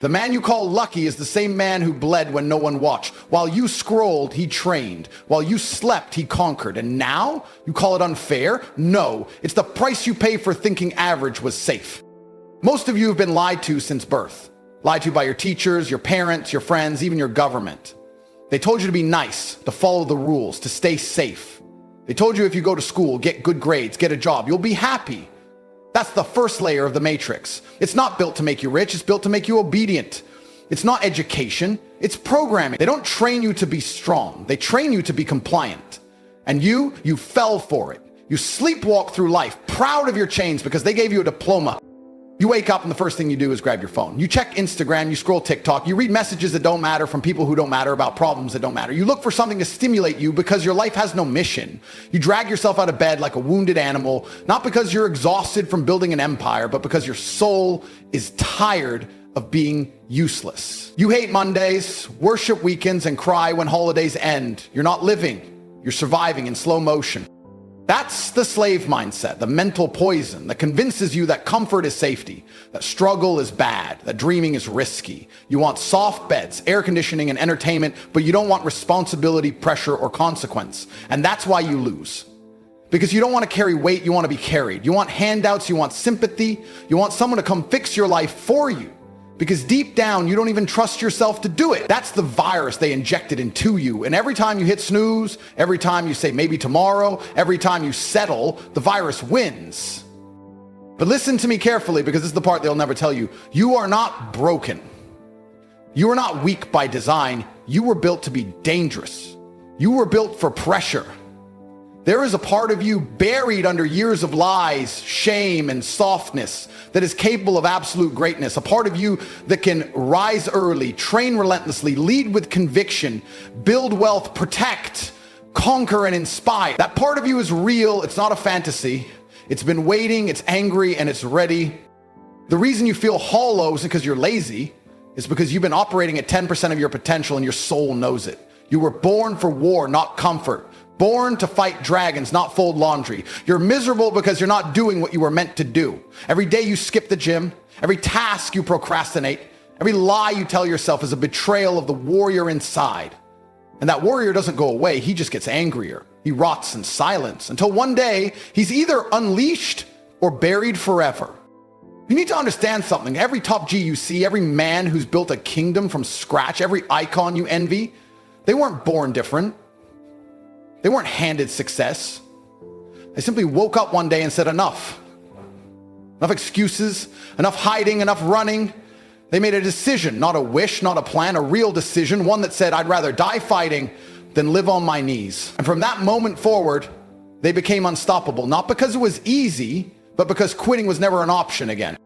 The man you call lucky is the same man who bled when no one watched. While you scrolled, he trained. While you slept, he conquered. And now, you call it unfair? No, it's the price you pay for thinking average was safe. Most of you have been lied to since birth. Lied to by your teachers, your parents, your friends, even your government. They told you to be nice, to follow the rules, to stay safe. They told you if you go to school, get good grades, get a job, you'll be happy. That's the first layer of the matrix. It's not built to make you rich, it's built to make you obedient. It's not education, it's programming. They don't train you to be strong, they train you to be compliant. And you fell for it. You sleepwalk through life, proud of your chains because they gave you a diploma. You wake up and the first thing you do is grab your phone. You check Instagram, you scroll TikTok, you read messages that don't matter from people who don't matter about problems that don't matter. You look for something to stimulate you because your life has no mission. You drag yourself out of bed like a wounded animal, not because you're exhausted from building an empire, but because your soul is tired of being useless. You hate Mondays, worship weekends, and cry when holidays end. You're not living, you're surviving in slow motion. That's the slave mindset, the mental poison that convinces you that comfort is safety, that struggle is bad, that dreaming is risky. You want soft beds, air conditioning, and entertainment, but you don't want responsibility, pressure, or consequence. And that's why you lose. Because you don't want to carry weight, you want to be carried. You want handouts, you want sympathy, you want someone to come fix your life for you. Because deep down, you don't even trust yourself to do it. That's the virus they injected into you. And every time you hit snooze, every time you say maybe tomorrow, every time you settle, the virus wins. But listen to me carefully, because this is the part they'll never tell you. You are not broken. You are not weak by design. You were built to be dangerous. You were built for pressure. There is a part of you buried under years of lies, shame, and softness that is capable of absolute greatness. A part of you that can rise early, train relentlessly, lead with conviction, build wealth, protect, conquer, and inspire. That part of you is real. It's not a fantasy. It's been waiting, it's angry, and it's ready. The reason you feel hollow isn't because you're lazy. It's because you've been operating at 10% of your potential and your soul knows it. You were born for war, not comfort. Born to fight dragons, not fold laundry. You're miserable because you're not doing what you were meant to do. Every day you skip the gym, every task you procrastinate, every lie you tell yourself is a betrayal of the warrior inside. And that warrior doesn't go away, he just gets angrier. He rots in silence until one day he's either unleashed or buried forever. You need to understand something. Every top G you see, every man who's built a kingdom from scratch, every icon you envy, they weren't born different. They weren't handed success. They simply woke up one day and said, enough. Enough excuses, enough hiding, enough running. They made a decision, not a wish, not a plan, a real decision, one that said, I'd rather die fighting than live on my knees. And from that moment forward, they became unstoppable, not because it was easy, but because quitting was never an option again.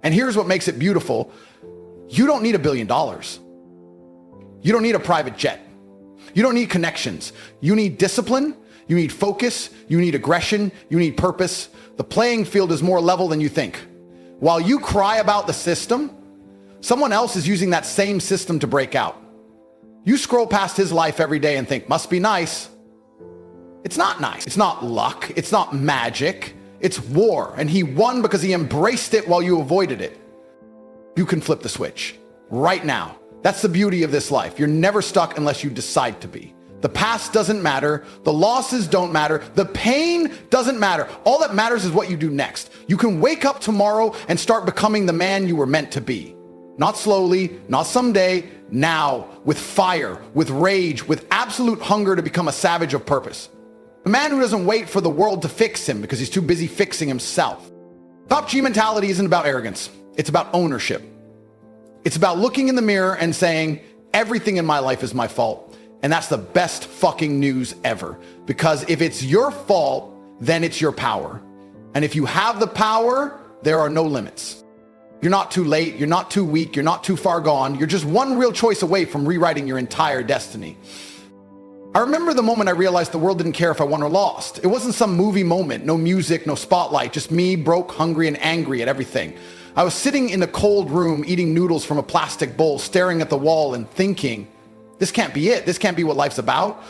And here's what makes it beautiful. You don't need $1 billion. You don't need a private jet. You don't need connections. You need discipline, you need focus, you need aggression, you need purpose. The playing field is more level than you think. While you cry about the system, someone else is using that same system to break out. You scroll past his life every day and think, must be nice. It's not nice. It's not luck. It's not magic. It's war. And he won because he embraced it while you avoided it. You can flip the switch right now. That's the beauty of this life. You're never stuck unless you decide to be. The past doesn't matter. The losses don't matter. The pain doesn't matter. All that matters is what you do next. You can wake up tomorrow and start becoming the man you were meant to be. Not slowly, not someday, now, with fire, with rage, with absolute hunger to become a savage of purpose. A man who doesn't wait for the world to fix him because he's too busy fixing himself. Top G mentality isn't about arrogance. It's about ownership. It's about looking in the mirror and saying, everything in my life is my fault. And that's the best fucking news ever. Because if it's your fault, then it's your power. And if you have the power, there are no limits. You're not too late, you're not too weak, you're not too far gone. You're just one real choice away from rewriting your entire destiny. I remember the moment I realized the world didn't care if I won or lost. It wasn't some movie moment, no music, no spotlight, just me broke, hungry, and angry at everything. I was sitting in a cold room eating noodles from a plastic bowl, staring at the wall and thinking, this can't be it. This can't be what life's about.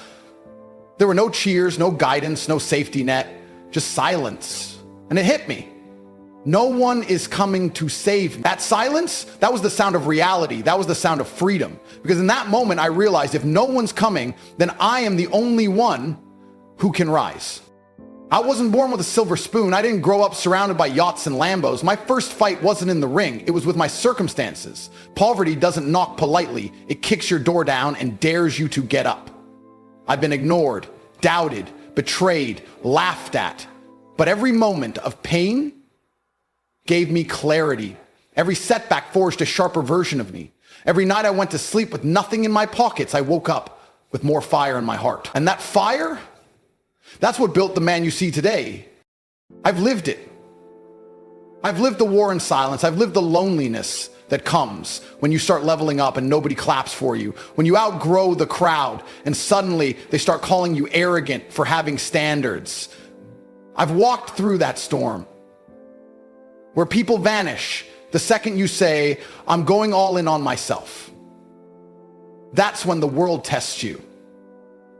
There were no cheers, no guidance, no safety net, just silence. And it hit me. No one is coming to save me. That silence, that was the sound of reality. That was the sound of freedom. Because in that moment, I realized if no one's coming, then I am the only one who can rise. I wasn't born with a silver spoon. I didn't grow up surrounded by yachts and Lambos. My first fight wasn't in the ring. It was with my circumstances. Poverty doesn't knock politely. It kicks your door down and dares you to get up. I've been ignored, doubted, betrayed, laughed at. But every moment of pain gave me clarity. Every setback forged a sharper version of me. Every night I went to sleep with nothing in my pockets, I woke up with more fire in my heart. And that fire, that's what built the man you see today. I've lived it. I've lived the war in silence. I've lived the loneliness that comes when you start leveling up and nobody claps for you. When you outgrow the crowd and suddenly they start calling you arrogant for having standards. I've walked through that storm where people vanish the second you say, I'm going all in on myself. That's when the world tests you.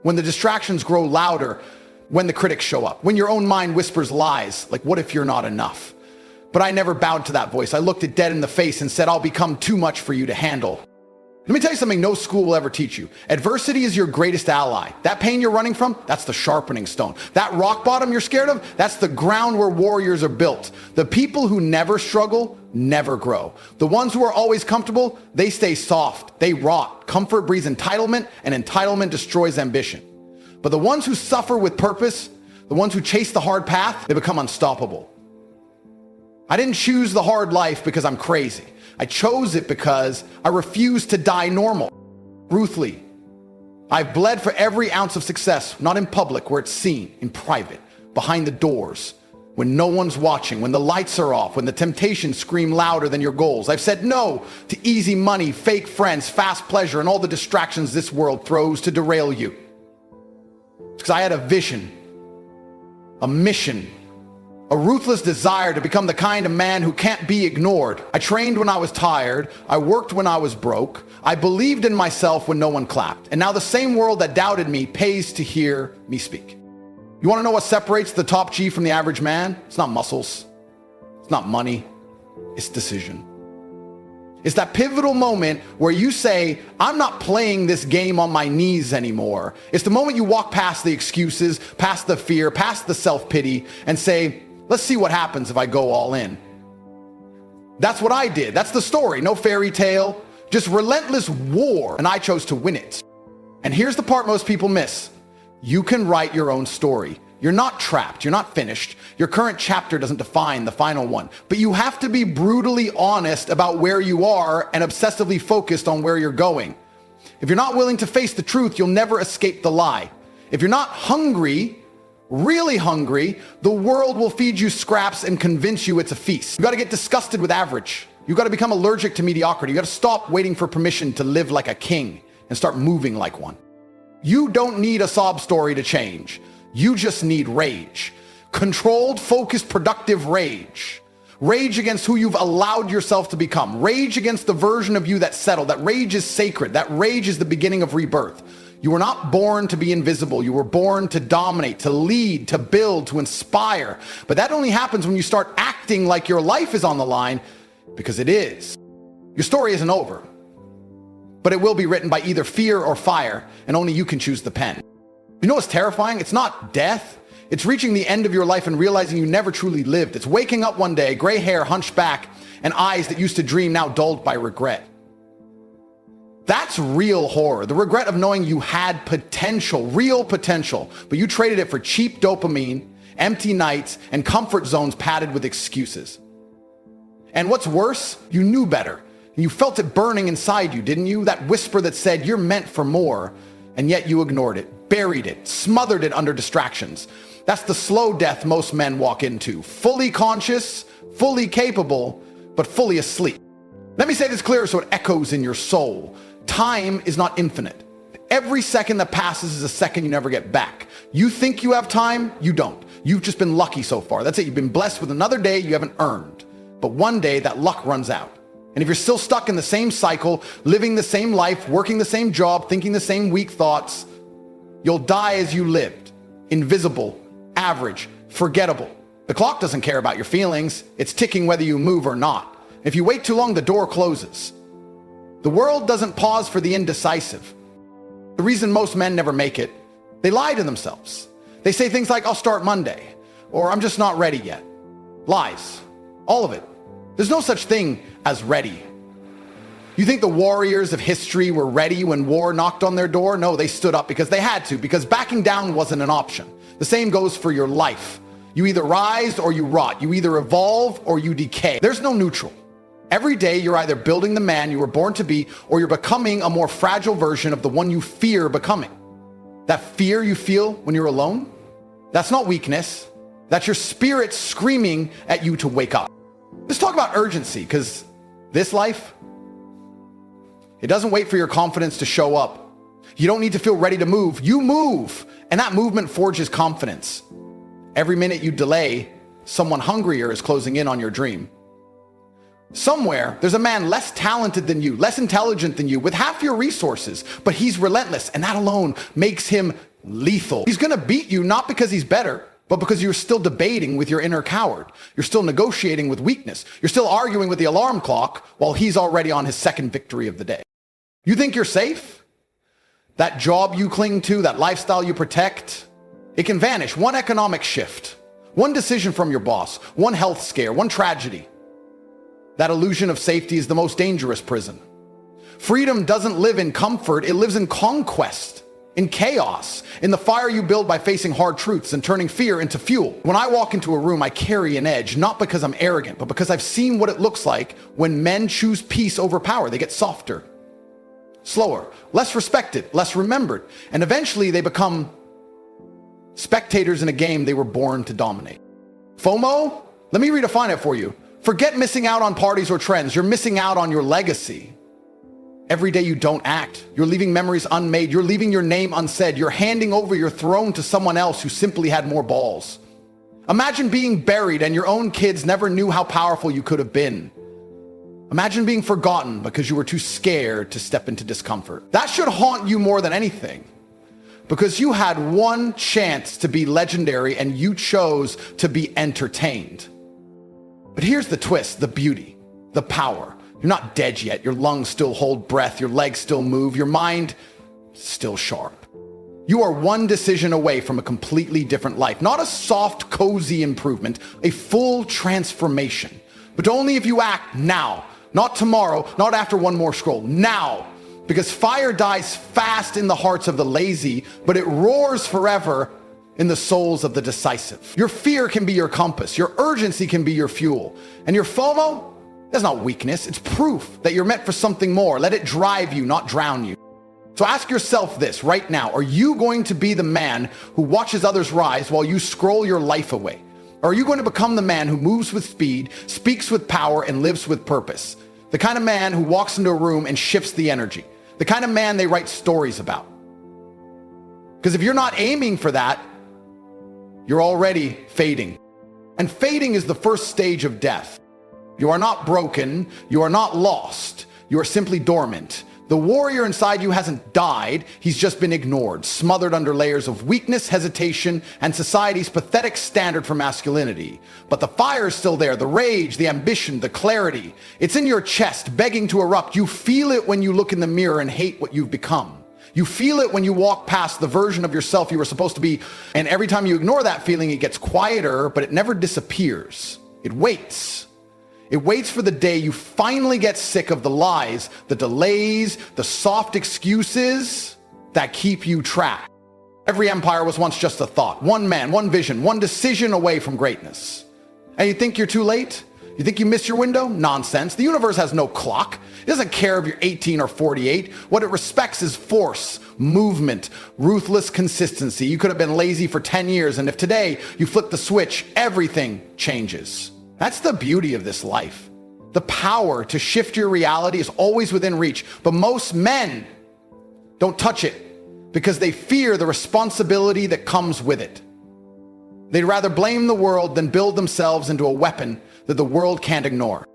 When the distractions grow louder, when the critics show up, when your own mind whispers lies, like, what if you're not enough? But I never bowed to that voice. I looked it dead in the face and said, I'll become too much for you to handle. Let me tell you something no school will ever teach you. Adversity is your greatest ally. That pain you're running from, that's the sharpening stone. That rock bottom you're scared of, that's the ground where warriors are built. The people who never struggle, never grow. The ones who are always comfortable, they stay soft, they rot. Comfort breeds entitlement, and entitlement destroys ambition. But the ones who suffer with purpose, the ones who chase the hard path, they become unstoppable. I didn't choose the hard life because I'm crazy. I chose it because I refuse to die normal, ruthlessly. I've bled for every ounce of success, not in public where it's seen, in private, behind the doors, when no one's watching, when the lights are off, when the temptations scream louder than your goals. I've said no to easy money, fake friends, fast pleasure, and all the distractions this world throws to derail you. Because I had a vision, a mission, a ruthless desire to become the kind of man who can't be ignored. I trained when I was tired. I worked when I was broke. I believed in myself when no one clapped. And now the same world that doubted me pays to hear me speak. You want to know what separates the top G from the average man? It's not muscles. It's not money. It's decision. It's that pivotal moment where you say, I'm not playing this game on my knees anymore. It's the moment you walk past the excuses, past the fear, past the self-pity, and say, let's see what happens if I go all in. That's what I did. That's the story. No fairy tale, just relentless war, and I chose to win it. And here's the part most people miss. You can write your own story. You're not trapped. You're not finished. Your current chapter doesn't define the final one. But you have to be brutally honest about where you are and obsessively focused on where you're going. If you're not willing to face the truth, you'll never escape the lie. If you're not hungry, really hungry, the world will feed you scraps and convince you it's a feast. You got to get disgusted with average. You got to become allergic to mediocrity. You got to stop waiting for permission to live like a king and start moving like one. You don't need a sob story to change. You just need rage. Controlled, focused, productive rage. Rage against who you've allowed yourself to become. Rage against the version of you that settled. That rage is sacred. That rage is the beginning of rebirth. You were not born to be invisible. You were born to dominate, to lead, to build, to inspire. But that only happens when you start acting like your life is on the line, because it is. Your story isn't over, but it will be written by either fear or fire, and only you can choose the pen. You know what's terrifying? It's not death. It's reaching the end of your life and realizing you never truly lived. It's waking up one day, gray hair, hunched back, and eyes that used to dream now dulled by regret. That's real horror. The regret of knowing you had potential, real potential, but you traded it for cheap dopamine, empty nights, and comfort zones padded with excuses. And what's worse, you knew better. You felt it burning inside you, didn't you? That whisper that said you're meant for more, and yet you ignored it, buried it, smothered it under distractions. That's the slow death most men walk into. Fully conscious, fully capable, but fully asleep. Let me say this clear so it echoes in your soul. Time is not infinite. Every second that passes is a second you never get back. You think you have time, you don't. You've just been lucky so far. That's it. You've been blessed with another day you haven't earned. But one day that luck runs out. And if you're still stuck in the same cycle, living the same life, working the same job, thinking the same weak thoughts, you'll die as you lived. Invisible, average, forgettable. The clock doesn't care about your feelings. It's ticking whether you move or not. If you wait too long, the door closes. The world doesn't pause for the indecisive. The reason most men never make it, they lie to themselves. They say things like, I'll start Monday, or I'm just not ready yet. Lies. All of it. There's no such thing as ready. You think the warriors of history were ready when war knocked on their door? No, they stood up because they had to, because backing down wasn't an option. The same goes for your life. You either rise or you rot. You either evolve or you decay. There's no neutral. Every day you're either building the man you were born to be, or you're becoming a more fragile version of the one you fear becoming. That fear you feel when you're alone, that's not weakness. That's your spirit screaming at you to wake up. Let's talk about urgency, because this life, it doesn't wait for your confidence to show up. You don't need to feel ready to move. You move, and that movement forges confidence. Every minute you delay, someone hungrier is closing in on your dream. Somewhere, there's a man less talented than you, less intelligent than you, with half your resources, but he's relentless, and that alone makes him lethal. He's gonna beat you not because he's better, but because you're still debating with your inner coward. You're still negotiating with weakness. You're still arguing with the alarm clock while he's already on his second victory of the day. You think you're safe? That job you cling to, that lifestyle you protect, it can vanish. One economic shift, one decision from your boss, one health scare, one tragedy. That illusion of safety is the most dangerous prison. Freedom doesn't live in comfort, it lives in conquest, in chaos, in the fire you build by facing hard truths and turning fear into fuel. When I walk into a room, I carry an edge, not because I'm arrogant, but because I've seen what it looks like when men choose peace over power. They get softer, slower, less respected, less remembered, and eventually they become spectators in a game they were born to dominate. FOMO? Let me redefine it for you. Forget missing out on parties or trends. You're missing out on your legacy. Every day you don't act, you're leaving memories unmade. You're leaving your name unsaid. You're handing over your throne to someone else who simply had more balls. Imagine being buried and your own kids never knew how powerful you could have been. Imagine being forgotten because you were too scared to step into discomfort. That should haunt you more than anything, because you had one chance to be legendary and you chose to be entertained. But here's the twist, the beauty, the power. You're not dead yet. Your lungs still hold breath. Your legs still move. Your mind still sharp. You are one decision away from a completely different life. Not a soft, cozy improvement, a full transformation. But only if you act now, not tomorrow, not after one more scroll, now. Because fire dies fast in the hearts of the lazy, but it roars forever in the souls of the decisive. Your fear can be your compass. Your urgency can be your fuel. And your FOMO, that's not weakness. It's proof that you're meant for something more. Let it drive you, not drown you. So ask yourself this right now. Are you going to be the man who watches others rise while you scroll your life away? Or are you going to become the man who moves with speed, speaks with power, and lives with purpose? The kind of man who walks into a room and shifts the energy. The kind of man they write stories about. Because if you're not aiming for that, you're already fading. And fading is the first stage of death. You are not broken. You are not lost. You are simply dormant. The warrior inside you hasn't died. He's just been ignored, smothered under layers of weakness, hesitation, and society's pathetic standard for masculinity. But the fire is still there, the rage, the ambition, the clarity. It's in your chest, begging to erupt. You feel it when you look in the mirror and hate what you've become. You feel it when you walk past the version of yourself you were supposed to be, and every time you ignore that feeling, it gets quieter, but it never disappears. It waits. It waits for the day you finally get sick of the lies, the delays, the soft excuses that keep you trapped. Every empire was once just a thought, one man, one vision, one decision away from greatness. And you think you're too late? You think you missed your window? Nonsense. The universe has no clock. It doesn't care if you're 18 or 48. What it respects is force, movement, ruthless consistency. You could have been lazy for 10 years, and if today you flip the switch, everything changes. That's the beauty of this life. The power to shift your reality is always within reach, but most men don't touch it because they fear the responsibility that comes with it. They'd rather blame the world than build themselves into a weapon that the world can't ignore.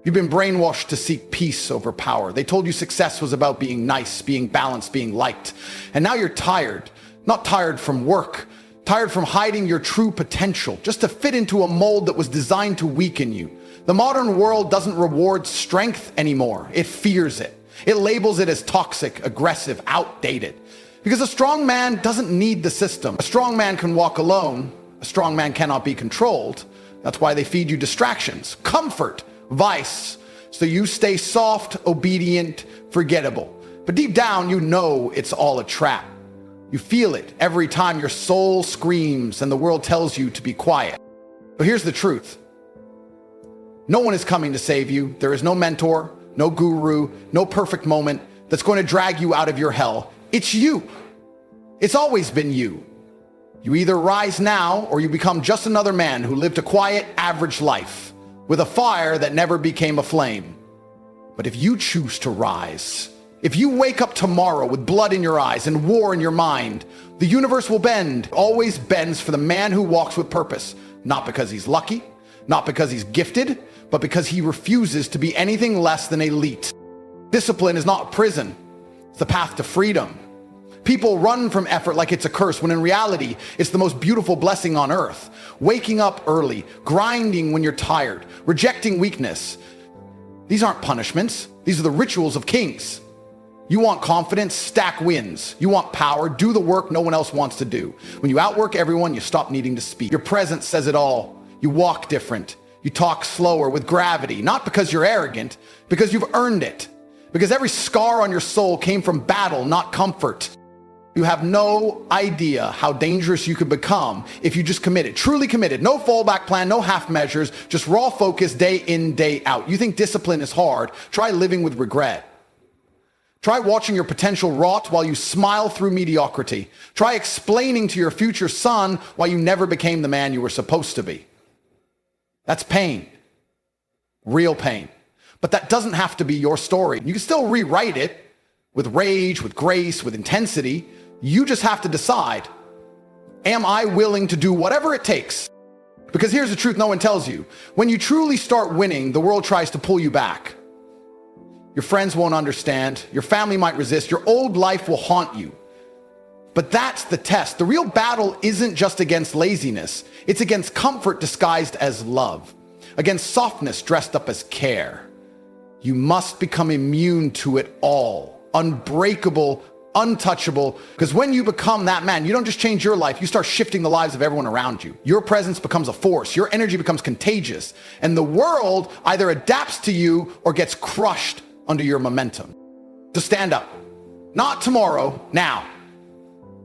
You've been brainwashed to seek peace over power. They told you success was about being nice, being balanced, being liked. And now you're tired. Not tired from work, tired from hiding your true potential just to fit into a mold that was designed to weaken you. The modern world doesn't reward strength anymore. It fears it. It labels it as toxic, aggressive, outdated. Because a strong man doesn't need the system. A strong man can walk alone. A strong man cannot be controlled. That's why they feed you distractions, comfort, vice, so you stay soft, obedient, forgettable. But deep down, you know it's all a trap. You feel it every time your soul screams and the world tells you to be quiet. But here's the truth. No one is coming to save you. There is no mentor, no guru, no perfect moment that's going to drag you out of your hell. It's you. It's always been you. You either rise now or you become just another man who lived a quiet, average life with a fire that never became a flame. But if you choose to rise, if you wake up tomorrow with blood in your eyes and war in your mind, the universe will bend. Always bends for the man who walks with purpose, not because he's lucky, not because he's gifted, but because he refuses to be anything less than elite. Discipline is not prison. It's the path to freedom. People run from effort like it's a curse, when in reality, it's the most beautiful blessing on earth. Waking up early, grinding when you're tired, rejecting weakness. These aren't punishments. These are the rituals of kings. You want confidence, stack wins. You want power, do the work no one else wants to do. When you outwork everyone, you stop needing to speak. Your presence says it all. You walk different. You talk slower with gravity, not because you're arrogant, because you've earned it. Because every scar on your soul came from battle, not comfort. You have no idea how dangerous you could become if you just committed, truly committed. No fallback plan, no half measures, just raw focus day in, day out. You think discipline is hard? Try living with regret. Try watching your potential rot while you smile through mediocrity. Try explaining to your future son why you never became the man you were supposed to be. That's pain. Real pain. But that doesn't have to be your story. You can still rewrite it with rage, with grace, with intensity. You just have to decide, am I willing to do whatever it takes? Because here's the truth no one tells you. When you truly start winning, the world tries to pull you back. Your friends won't understand. Your family might resist. Your old life will haunt you. But that's the test. The real battle isn't just against laziness. It's against comfort disguised as love, against softness dressed up as care. You must become immune to it all, unbreakable, untouchable, because when you become that man, you don't just change your life, you start shifting the lives of everyone around you. Your presence becomes a force, your energy becomes contagious, and the world either adapts to you or gets crushed under your momentum. So stand up. Not tomorrow, now.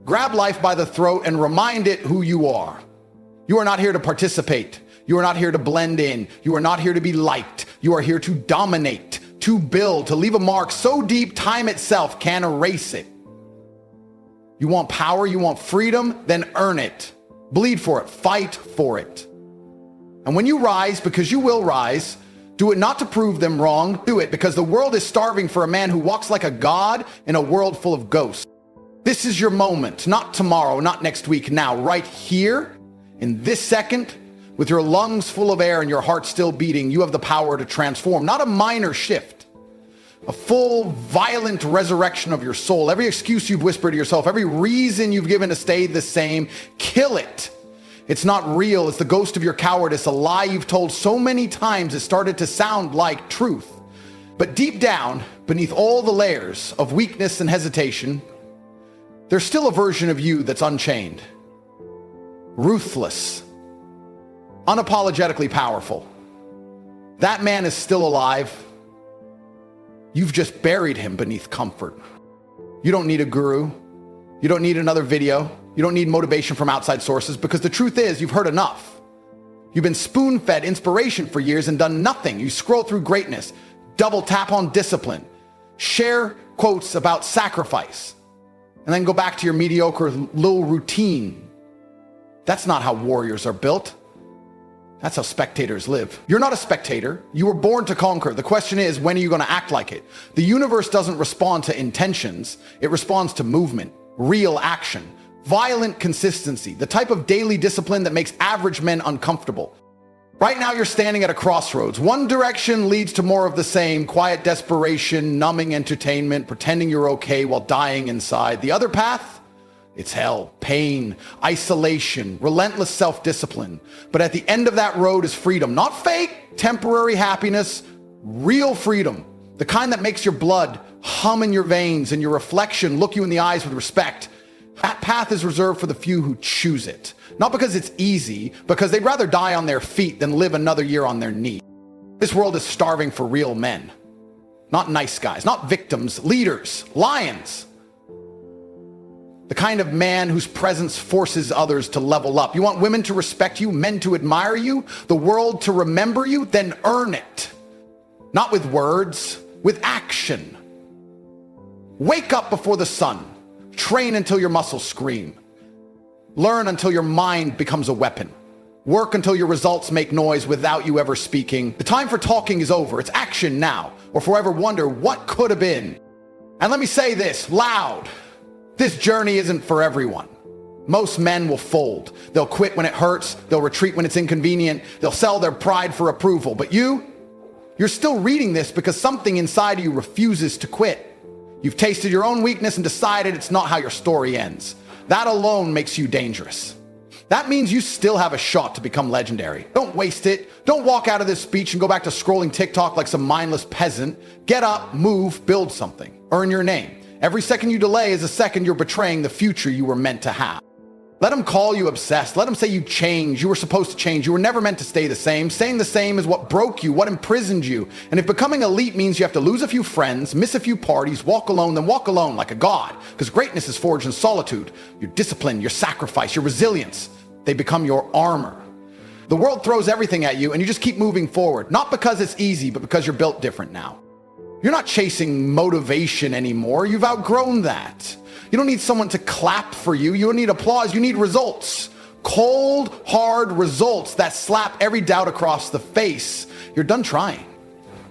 Grab life by the throat and remind it who you are. You are not here to participate. You are not here to blend in. You are not here to be liked. You are here to dominate, to build, to leave a mark so deep time itself can't erase it. You want power, you want freedom, then earn it. Bleed for it, fight for it. And when you rise, because you will rise, do it not to prove them wrong, do it because the world is starving for a man who walks like a god in a world full of ghosts. This is your moment, not tomorrow, not next week, now, right here, in this second, with your lungs full of air and your heart still beating, you have the power to transform, not a minor shift. A full, violent resurrection of your soul. Every excuse you've whispered to yourself, every reason you've given to stay the same, kill it. It's not real. It's the ghost of your cowardice, a lie you've told so many times it started to sound like truth. But deep down, beneath all the layers of weakness and hesitation, there's still a version of you that's unchained, ruthless, unapologetically powerful. That man is still alive. You've just buried him beneath comfort. You don't need a guru. You don't need another video. You don't need motivation from outside sources, because the truth is you've heard enough. You've been spoon-fed inspiration for years and done nothing. You scroll through greatness, double tap on discipline, share quotes about sacrifice, and then go back to your mediocre little routine. That's not how warriors are built. That's how spectators live. You're not a spectator. You were born to conquer. The question is, when are you going to act like it? The universe doesn't respond to intentions. It responds to movement, real action, violent consistency, the type of daily discipline that makes average men uncomfortable. Right now, you're standing at a crossroads. One direction leads to more of the same, quiet desperation, numbing entertainment, pretending you're okay while dying inside. The other path It's hell, pain, isolation, relentless self-discipline. But at the end of that road is freedom, not fake, temporary happiness, real freedom. The kind that makes your blood hum in your veins and your reflection look you in the eyes with respect. That path is reserved for the few who choose it. Not because it's easy, because they'd rather die on their feet than live another year on their knees. This world is starving for real men. Not nice guys, not victims, leaders, lions. The kind of man whose presence forces others to level up. You want women to respect you, men to admire you, the world to remember you? Then earn it. Not with words, with action. Wake up before the sun. Train until your muscles scream. Learn until your mind becomes a weapon. Work until your results make noise without you ever speaking. The time for talking is over. It's action now, or forever wonder what could have been. And let me say this loud. This journey isn't for everyone. Most men will fold. They'll quit when it hurts. They'll retreat when it's inconvenient. They'll sell their pride for approval. But you're still reading this because something inside of you refuses to quit. You've tasted your own weakness and decided it's not how your story ends. That alone makes you dangerous. That means you still have a shot to become legendary. Don't waste it. Don't walk out of this speech and go back to scrolling TikTok like some mindless peasant. Get up, move, build something. Earn your name. Every second you delay is a second you're betraying the future you were meant to have. Let them call you obsessed. Let them say you changed. You were supposed to change. You were never meant to stay the same. Staying the same is what broke you, what imprisoned you. And if becoming elite means you have to lose a few friends, miss a few parties, walk alone, then walk alone like a god. Because greatness is forged in solitude. Your discipline, your sacrifice, your resilience, they become your armor. The world throws everything at you and you just keep moving forward. Not because it's easy, but because you're built different now. You're not chasing motivation anymore. You've outgrown that. You don't need someone to clap for you. You don't need applause. You need results. Cold, hard results that slap every doubt across the face. You're done trying.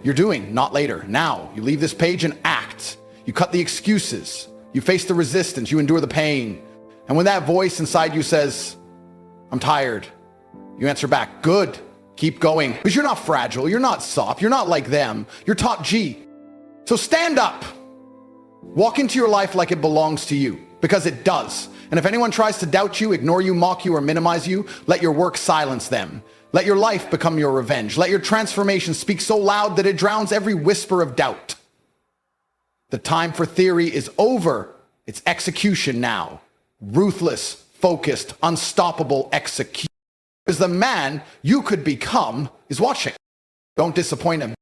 You're doing, not later. Now, you leave this page and act. You cut the excuses. You face the resistance. You endure the pain. And when that voice inside you says, I'm tired, you answer back, good, keep going. Because you're not fragile. You're not soft. You're not like them. You're top G. So stand up. Walk into your life like it belongs to you, because it does. And if anyone tries to doubt you, ignore you, mock you, or minimize you, let your work silence them. Let your life become your revenge. Let your transformation speak so loud that it drowns every whisper of doubt. The time for theory is over. It's execution now. Ruthless, focused, unstoppable execution. Because the man you could become is watching. Don't disappoint him.